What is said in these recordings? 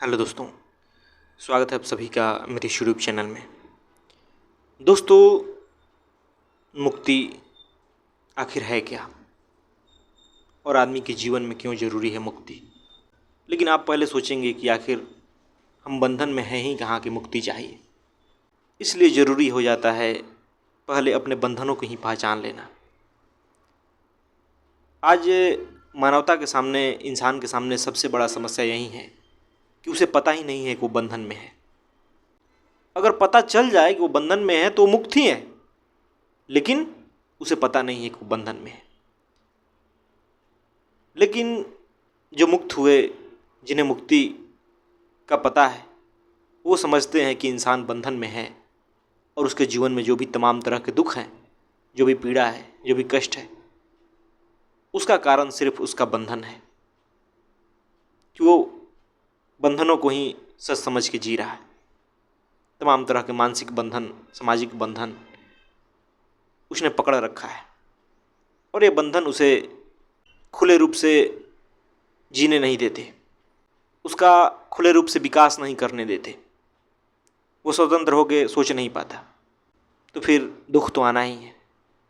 Hello दोस्तों, स्वागत है आप सभी का मेरे यूट्यूब चैनल में। दोस्तों, मुक्ति आखिर है क्या और आदमी के जीवन में क्यों ज़रूरी है मुक्ति। लेकिन आप पहले सोचेंगे कि आखिर हम बंधन में हैं ही कहाँ की मुक्ति चाहिए। इसलिए ज़रूरी हो जाता है पहले अपने बंधनों को ही पहचान लेना। आज मानवता के सामने, इंसान के सामने सबसे बड़ा समस्या यही है कि उसे पता ही नहीं है कि वो बंधन में है। अगर पता चल जाए कि वो बंधन में है तो वो मुक्त ही है, लेकिन उसे पता नहीं है कि वो बंधन में है। लेकिन जो मुक्त हुए, जिन्हें मुक्ति का पता है, वो समझते हैं कि इंसान बंधन में है और उसके जीवन में जो भी तमाम तरह के दुख हैं, जो भी पीड़ा है, जो भी कष्ट है, उसका कारण सिर्फ उसका बंधन है कि वो बंधनों को ही सच समझ के जी रहा है। तमाम तरह के मानसिक बंधन, सामाजिक बंधन उसने पकड़ रखा है और ये बंधन उसे खुले रूप से जीने नहीं देते, उसका खुले रूप से विकास नहीं करने देते। वो स्वतंत्र होकर सोच नहीं पाता, तो फिर दुख तो आना ही है।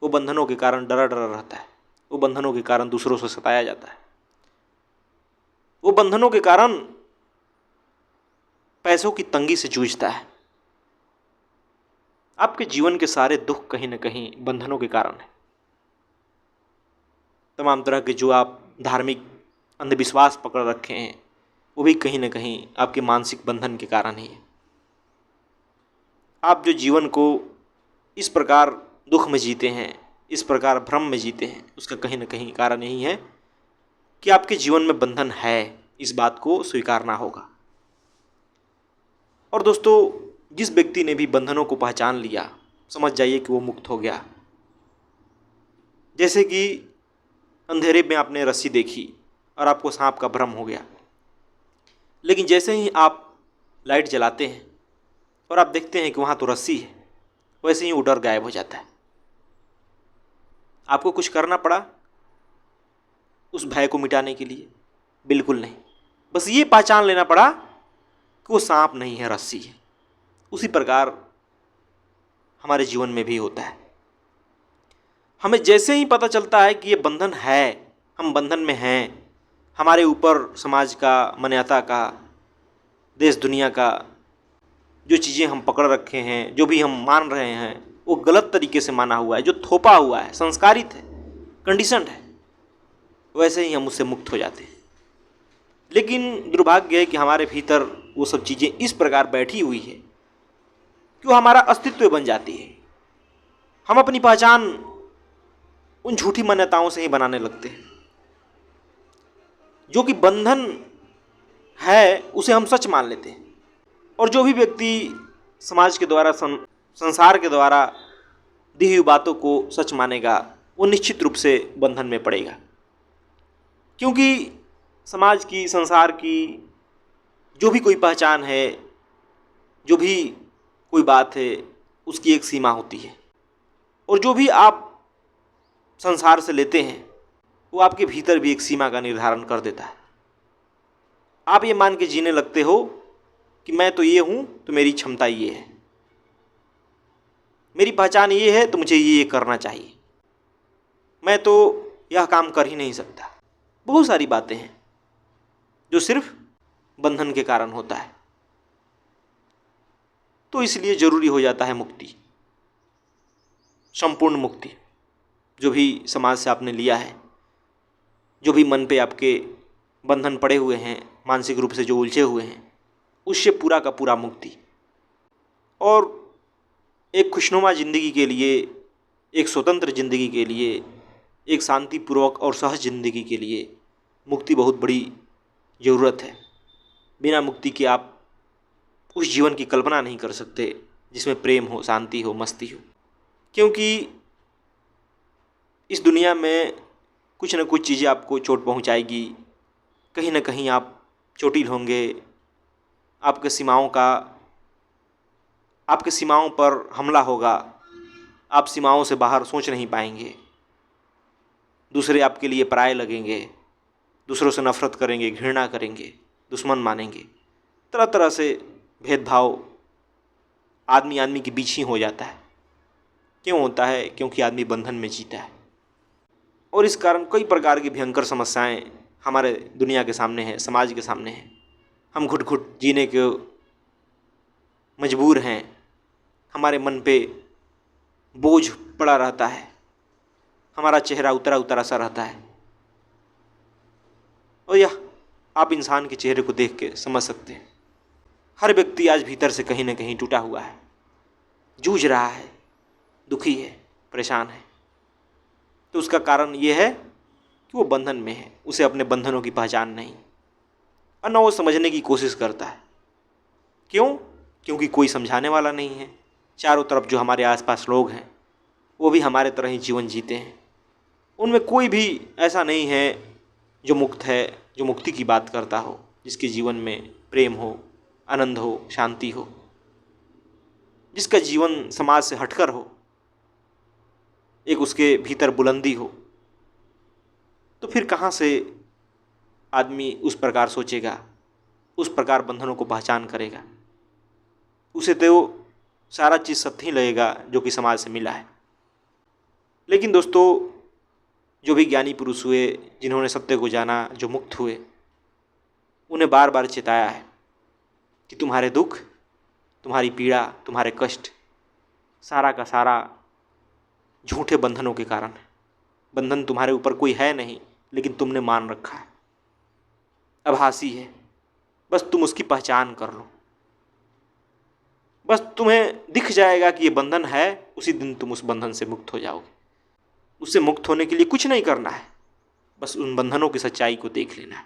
वो बंधनों के कारण डरा डरा रहता है, वो बंधनों के कारण दूसरों से सताया जाता है, वो बंधनों के कारण पैसों की तंगी से जूझता है। आपके जीवन के सारे दुख कहीं न कहीं बंधनों के कारण है। तमाम तरह के जो आप धार्मिक अंधविश्वास पकड़ रखे हैं, वो भी कहीं न कहीं आपके मानसिक बंधन के कारण ही है। आप जो जीवन को इस प्रकार दुख में जीते हैं, इस प्रकार भ्रम में जीते हैं, उसका कहीं न कहीं कारण यही है कि आपके जीवन में बंधन है। इस बात को स्वीकारना होगा। और दोस्तों, जिस व्यक्ति ने भी बंधनों को पहचान लिया, समझ जाइए कि वो मुक्त हो गया। जैसे कि अंधेरे में आपने रस्सी देखी और आपको सांप का भ्रम हो गया, लेकिन जैसे ही आप लाइट जलाते हैं और आप देखते हैं कि वहाँ तो रस्सी है, वैसे ही वो डर गायब हो जाता है। आपको कुछ करना पड़ा उस भय को मिटाने के लिए? बिल्कुल नहीं। बस ये पहचान लेना पड़ा कि वो सांप नहीं है, रस्सी है। उसी प्रकार हमारे जीवन में भी होता है। हमें जैसे ही पता चलता है कि ये बंधन है, हम बंधन में हैं, हमारे ऊपर समाज का, मान्यता का, देश दुनिया का जो चीज़ें हम पकड़ रखे हैं, जो भी हम मान रहे हैं, वो गलत तरीके से माना हुआ है, जो थोपा हुआ है, संस्कारित है, कंडीशनड है, वैसे ही हम उससे मुक्त हो जाते हैं। लेकिन दुर्भाग्य है कि हमारे भीतर वो सब चीज़ें इस प्रकार बैठी हुई है कि वो हमारा अस्तित्व बन जाती है। हम अपनी पहचान उन झूठी मान्यताओं से ही बनाने लगते हैं। जो कि बंधन है उसे हम सच मान लेते हैं, और जो भी व्यक्ति समाज के द्वारा, संसार के द्वारा दी हुई बातों को सच मानेगा, वो निश्चित रूप से बंधन में पड़ेगा। क्योंकि समाज की, संसार की जो भी कोई पहचान है, जो भी कोई बात है, उसकी एक सीमा होती है, और जो भी आप संसार से लेते हैं वो आपके भीतर भी एक सीमा का निर्धारण कर देता है। आप ये मान के जीने लगते हो कि मैं तो ये हूँ, तो मेरी क्षमता ये है, मेरी पहचान ये है, तो मुझे ये करना चाहिए, मैं तो यह काम कर ही नहीं सकता। बहुत सारी बातें हैं जो सिर्फ बंधन के कारण होता है। तो इसलिए ज़रूरी हो जाता है मुक्ति, संपूर्ण मुक्ति। जो भी समाज से आपने लिया है, जो भी मन पे आपके बंधन पड़े हुए हैं, मानसिक रूप से जो उलझे हुए हैं, उससे पूरा का पूरा मुक्ति। और एक खुशनुमा ज़िंदगी के लिए, एक स्वतंत्र ज़िंदगी के लिए, एक शांतिपूर्वक और सहज ज़िंदगी के लिए मुक्ति बहुत बड़ी ज़रूरत है। बिना मुक्ति के आप उस जीवन की कल्पना नहीं कर सकते जिसमें प्रेम हो, शांति हो, मस्ती हो। क्योंकि इस दुनिया में कुछ न कुछ चीज़ें आपको चोट पहुंचाएगी, कहीं न कहीं आप चोटिल होंगे, आपके सीमाओं पर हमला होगा, आप सीमाओं से बाहर सोच नहीं पाएंगे, दूसरे आपके लिए पराये लगेंगे, दूसरों से नफरत करेंगे, घृणा करेंगे, दुश्मन मानेंगे। तरह तरह से भेदभाव आदमी आदमी के बीच ही हो जाता है। क्यों होता है? क्योंकि आदमी बंधन में जीता है। और इस कारण कई प्रकार की भयंकर समस्याएं हमारे दुनिया के सामने हैं, समाज के सामने हैं। हम घुट घुट जीने के मजबूर हैं। हमारे मन पे बोझ पड़ा रहता है। हमारा चेहरा उतरा उतरा सा रहता है। और यह आप इंसान के चेहरे को देख के समझ सकते हैं। हर व्यक्ति आज भीतर से कहीं न कहीं टूटा हुआ है, जूझ रहा है, दुखी है, परेशान है। तो उसका कारण ये है कि वो बंधन में है, उसे अपने बंधनों की पहचान नहीं, और न वो समझने की कोशिश करता है। क्यों? क्योंकि कोई समझाने वाला नहीं है। चारों तरफ जो हमारे आसपास लोग हैं वो भी हमारे तरह ही जीवन जीते हैं। उनमें कोई भी ऐसा नहीं है जो मुक्त है, जो मुक्ति की बात करता हो, जिसके जीवन में प्रेम हो, आनंद हो, शांति हो, जिसका जीवन समाज से हटकर हो, एक उसके भीतर बुलंदी हो। तो फिर कहाँ से आदमी उस प्रकार सोचेगा, उस प्रकार बंधनों को पहचान करेगा? उसे तो सारा चीज़ सत्य ही लगेगा जो कि समाज से मिला है। लेकिन दोस्तों, जो भी ज्ञानी पुरुष हुए, जिन्होंने सत्य को जाना, जो मुक्त हुए, उन्हें बार बार चेताया है कि तुम्हारे दुख, तुम्हारी पीड़ा, तुम्हारे कष्ट सारा का सारा झूठे बंधनों के कारण है। बंधन तुम्हारे ऊपर कोई है नहीं, लेकिन तुमने मान रखा है, आभासी है। बस तुम उसकी पहचान कर लो। बस तुम्हें दिख जाएगा कि ये बंधन है, उसी दिन तुम उस बंधन से मुक्त हो जाओगे। उससे मुक्त होने के लिए कुछ नहीं करना है, बस उन बंधनों की सच्चाई को देख लेना है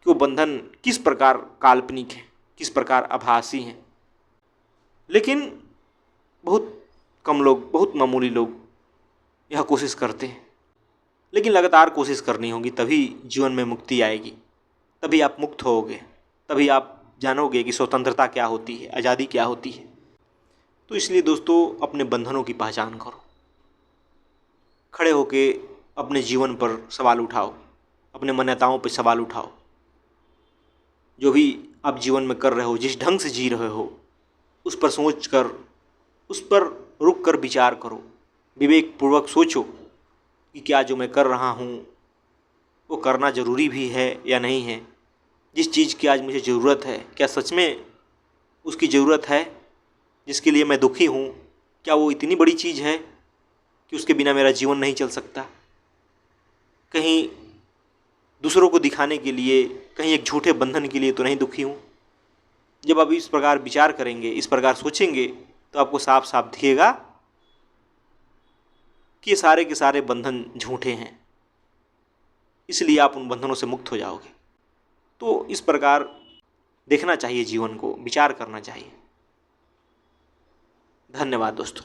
कि वो बंधन किस प्रकार काल्पनिक है, किस प्रकार आभासी हैं। लेकिन बहुत कम लोग, बहुत मामूली लोग यह कोशिश करते हैं। लेकिन लगातार कोशिश करनी होगी, तभी जीवन में मुक्ति आएगी, तभी आप मुक्त होगे, तभी आप जानोगे कि स्वतंत्रता क्या होती है, आज़ादी क्या होती है। तो इसलिए दोस्तों, अपने बंधनों की पहचान करो, खड़े होके अपने जीवन पर सवाल उठाओ, अपने मान्यताओं पर सवाल उठाओ। जो भी आप जीवन में कर रहे हो, जिस ढंग से जी रहे हो, उस पर सोच कर, उस पर रुक कर विचार करो, विवेकपूर्वक सोचो कि क्या जो मैं कर रहा हूँ वो करना ज़रूरी भी है या नहीं है। जिस चीज़ की आज मुझे ज़रूरत है, क्या सच में उसकी ज़रूरत है? जिसके लिए मैं दुखी हूँ, क्या वो इतनी बड़ी चीज़ है कि उसके बिना मेरा जीवन नहीं चल सकता? कहीं दूसरों को दिखाने के लिए, कहीं एक झूठे बंधन के लिए तो नहीं दुखी हूँ? जब आप इस प्रकार विचार करेंगे, इस प्रकार सोचेंगे, तो आपको साफ साफ दिखेगा कि ये सारे के सारे बंधन झूठे हैं। इसलिए आप उन बंधनों से मुक्त हो जाओगे। तो इस प्रकार देखना चाहिए जीवन को, विचार करना चाहिए। धन्यवाद दोस्तों।